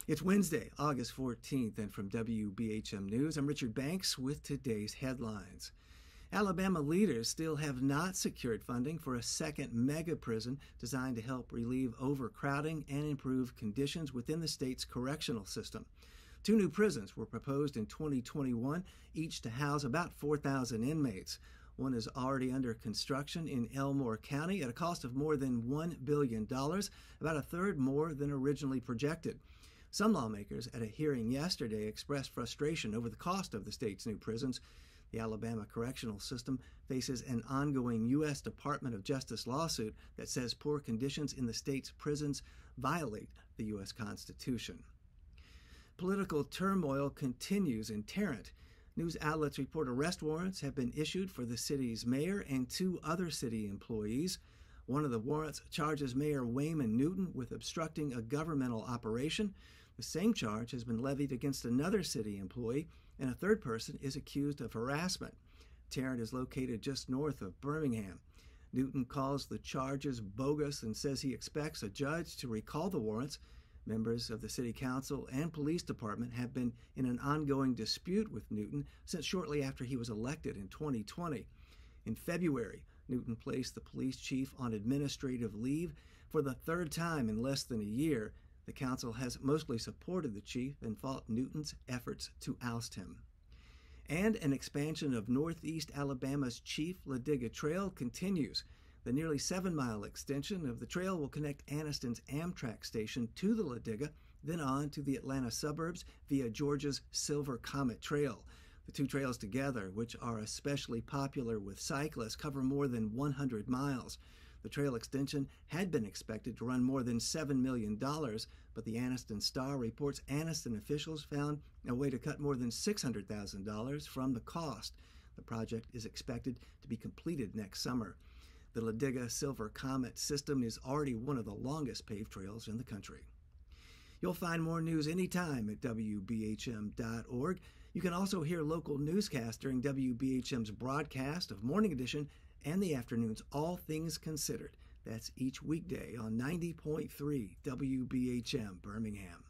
It's Wednesday, August 14th, and from WBHM News, I'm Richard Banks with today's headlines. Alabama leaders still have not secured funding for a second mega prison designed to help relieve overcrowding and improve conditions within the state's correctional system. 2 new prisons were proposed in 2021, each to house about 4,000 inmates. One is already under construction in Elmore County at a cost of more than $1 billion, about a third more than originally projected. Some lawmakers at a hearing yesterday expressed frustration over the cost of the state's new prisons. The Alabama correctional system faces an ongoing U.S. Department of Justice lawsuit that says poor conditions in the state's prisons violate the U.S. Constitution. Political turmoil continues in Tarrant. News outlets report arrest warrants have been issued for the city's mayor and 2 other city employees. One of the warrants charges Mayor Wayman Newton with obstructing a governmental operation. The same charge has been levied against another city employee, and a third person is accused of harassment. Tarrant is located just north of Birmingham. Newton calls the charges bogus and says he expects a judge to recall the warrants. Members of the City Council and Police Department have been in an ongoing dispute with Newton since shortly after he was elected in 2020. In February, Newton placed the police chief on administrative leave for the 3rd time in less than a year. The council has mostly supported the chief and fought Newton's efforts to oust him. And an expansion of Northeast Alabama's Chief Ladiga Trail continues. The nearly 7-mile extension of the trail will connect Anniston's Amtrak station to the Ladiga, then on to the Atlanta suburbs via Georgia's Silver Comet Trail. The 2 trails together, which are especially popular with cyclists, cover more than 100 miles. The trail extension had been expected to run more than $7 million, but the Anniston Star reports Anniston officials found a way to cut more than $600,000 from the cost. The project is expected to be completed next summer. The Ladiga Silver Comet system is already one of the longest paved trails in the country. You'll find more news anytime at WBHM.org. You can also hear local newscasts during WBHM's broadcast of Morning Edition and the afternoon's All Things Considered. That's each weekday on 90.3 WBHM Birmingham.